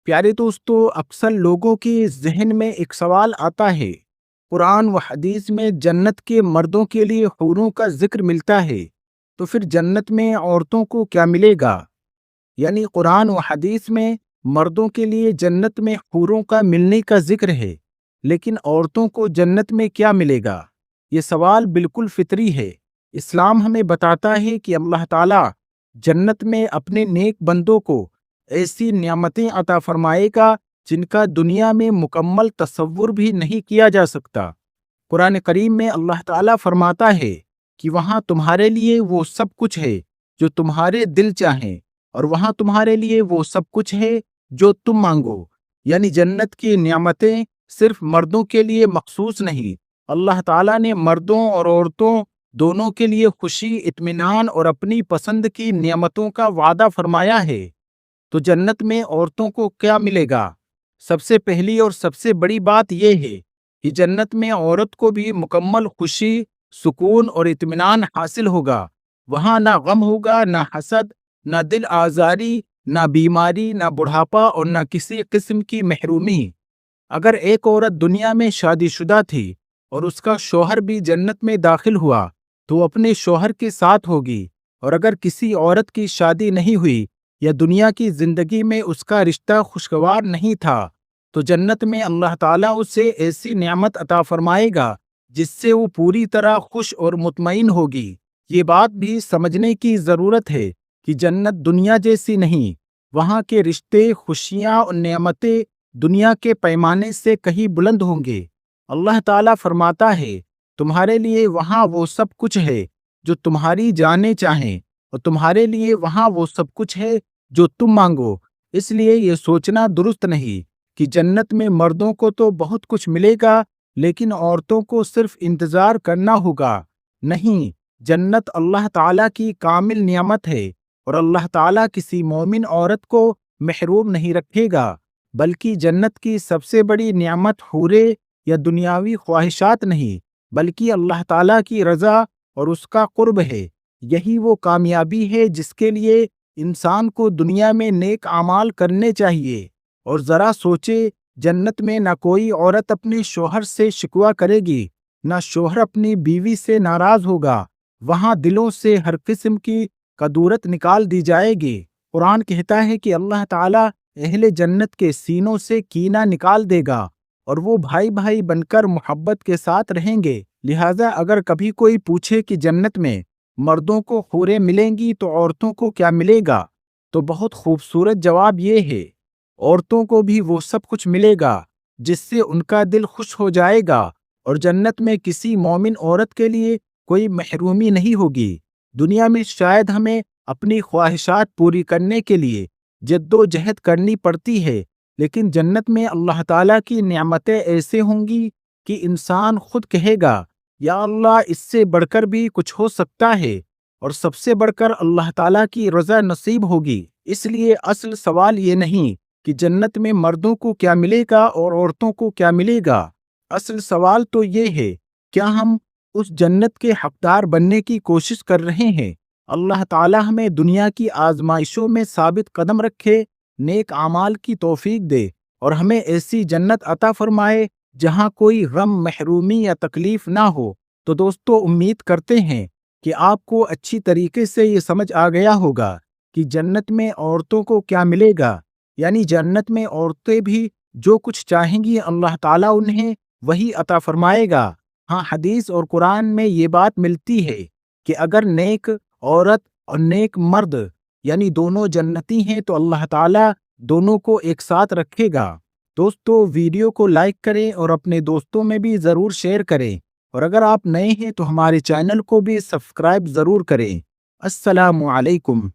پیارے دوستو، اکثر لوگوں کے ذہن میں ایک سوال آتا ہے۔ قرآن و حدیث میں جنت کے مردوں کے لیے حوروں کا ذکر ملتا ہے، تو پھر جنت میں عورتوں کو کیا ملے گا؟ یعنی قرآن و حدیث میں مردوں کے لیے جنت میں حوروں کا ملنے کا ذکر ہے، لیکن عورتوں کو جنت میں کیا ملے گا؟ یہ سوال بالکل فطری ہے۔ اسلام ہمیں بتاتا ہے کہ اللہ تعالیٰ جنت میں اپنے نیک بندوں کو ایسی نعمتیں عطا فرمائے گا جن کا دنیا میں مکمل تصور بھی نہیں کیا جا سکتا۔ قرآن کریم میں اللہ تعالیٰ فرماتا ہے کہ وہاں تمہارے لیے وہ سب کچھ ہے جو تمہارے دل چاہیں، اور وہاں تمہارے لیے وہ سب کچھ ہے جو تم مانگو۔ یعنی جنت کی نعمتیں صرف مردوں کے لیے مخصوص نہیں، اللہ تعالیٰ نے مردوں اور عورتوں دونوں کے لیے خوشی، اطمینان اور اپنی پسند کی نعمتوں کا وعدہ فرمایا ہے۔ تو جنت میں عورتوں کو کیا ملے گا؟ سب سے پہلی اور سب سے بڑی بات یہ ہے کہ جنت میں عورت کو بھی مکمل خوشی، سکون اور اطمینان حاصل ہوگا۔ وہاں نہ غم ہوگا، نہ حسد، نہ دل آزاری، نہ بیماری، نہ بڑھاپا اور نہ کسی قسم کی محرومی۔ اگر ایک عورت دنیا میں شادی شدہ تھی اور اس کا شوہر بھی جنت میں داخل ہوا تو وہ اپنے شوہر کے ساتھ ہوگی، اور اگر کسی عورت کی شادی نہیں ہوئی یا دنیا کی زندگی میں اس کا رشتہ خوشگوار نہیں تھا تو جنت میں اللہ تعالیٰ اسے ایسی نعمت عطا فرمائے گا جس سے وہ پوری طرح خوش اور مطمئن ہوگی۔ یہ بات بھی سمجھنے کی ضرورت ہے کہ جنت دنیا جیسی نہیں، وہاں کے رشتے، خوشیاں اور نعمتیں دنیا کے پیمانے سے کہیں بلند ہوں گے۔ اللہ تعالیٰ فرماتا ہے تمہارے لیے وہاں وہ سب کچھ ہے جو تمہاری جانیں چاہیں، اور تمہارے لیے وہاں وہ سب کچھ ہے جو تم مانگو۔ اس لیے یہ سوچنا درست نہیں کہ جنت میں مردوں کو تو بہت کچھ ملے گا لیکن عورتوں کو صرف انتظار کرنا ہوگا۔ نہیں، جنت اللہ تعالیٰ کی کامل نعمت ہے، اور اللہ تعالیٰ کسی مومن عورت کو محروم نہیں رکھے گا، بلکہ جنت کی سب سے بڑی نعمت حورے یا دنیاوی خواہشات نہیں، بلکہ اللہ تعالیٰ کی رضا اور اس کا قرب ہے۔ یہی وہ کامیابی ہے جس کے لیے انسان کو دنیا میں نیک اعمال کرنے چاہیے۔ اور ذرا سوچے، جنت میں نہ کوئی عورت اپنے شوہر سے شکوہ کرے گی، نہ شوہر اپنی بیوی سے ناراض ہوگا۔ وہاں دلوں سے ہر قسم کی کدورت نکال دی جائے گی۔ قرآن کہتا ہے کہ اللہ تعالیٰ اہل جنت کے سینوں سے کینہ نکال دے گا، اور وہ بھائی بھائی بن کر محبت کے ساتھ رہیں گے۔ لہٰذا اگر کبھی کوئی پوچھے کہ جنت میں مردوں کو حوریں ملیں گی تو عورتوں کو کیا ملے گا، تو بہت خوبصورت جواب یہ ہے، عورتوں کو بھی وہ سب کچھ ملے گا جس سے ان کا دل خوش ہو جائے گا، اور جنت میں کسی مومن عورت کے لیے کوئی محرومی نہیں ہوگی۔ دنیا میں شاید ہمیں اپنی خواہشات پوری کرنے کے لیے جد و جہد کرنی پڑتی ہے، لیکن جنت میں اللہ تعالیٰ کی نعمتیں ایسے ہوں گی کہ انسان خود کہے گا یا اللہ، اس سے بڑھ کر بھی کچھ ہو سکتا ہے، اور سب سے بڑھ کر اللہ تعالیٰ کی رضا نصیب ہوگی۔ اس لیے اصل سوال یہ نہیں کہ جنت میں مردوں کو کیا ملے گا اور عورتوں کو کیا ملے گا، اصل سوال تو یہ ہے کیا ہم اس جنت کے حقدار بننے کی کوشش کر رہے ہیں۔ اللہ تعالیٰ ہمیں دنیا کی آزمائشوں میں ثابت قدم رکھے، نیک اعمال کی توفیق دے، اور ہمیں ایسی جنت عطا فرمائے جہاں کوئی غم، محرومی یا تکلیف نہ ہو۔ تو دوستو، امید کرتے ہیں کہ آپ کو اچھی طریقے سے یہ سمجھ آ گیا ہوگا کہ جنت میں عورتوں کو کیا ملے گا۔ یعنی جنت میں عورتیں بھی جو کچھ چاہیں گی اللہ تعالیٰ انہیں وہی عطا فرمائے گا۔ ہاں، حدیث اور قرآن میں یہ بات ملتی ہے کہ اگر نیک عورت اور نیک مرد یعنی دونوں جنتی ہیں تو اللہ تعالیٰ دونوں کو ایک ساتھ رکھے گا۔ دوستو، ویڈیو کو لائک کریں اور اپنے دوستوں میں بھی ضرور شیئر کریں، اور اگر آپ نئے ہیں تو ہمارے چینل کو بھی سبسکرائب ضرور کریں۔ السلام علیکم۔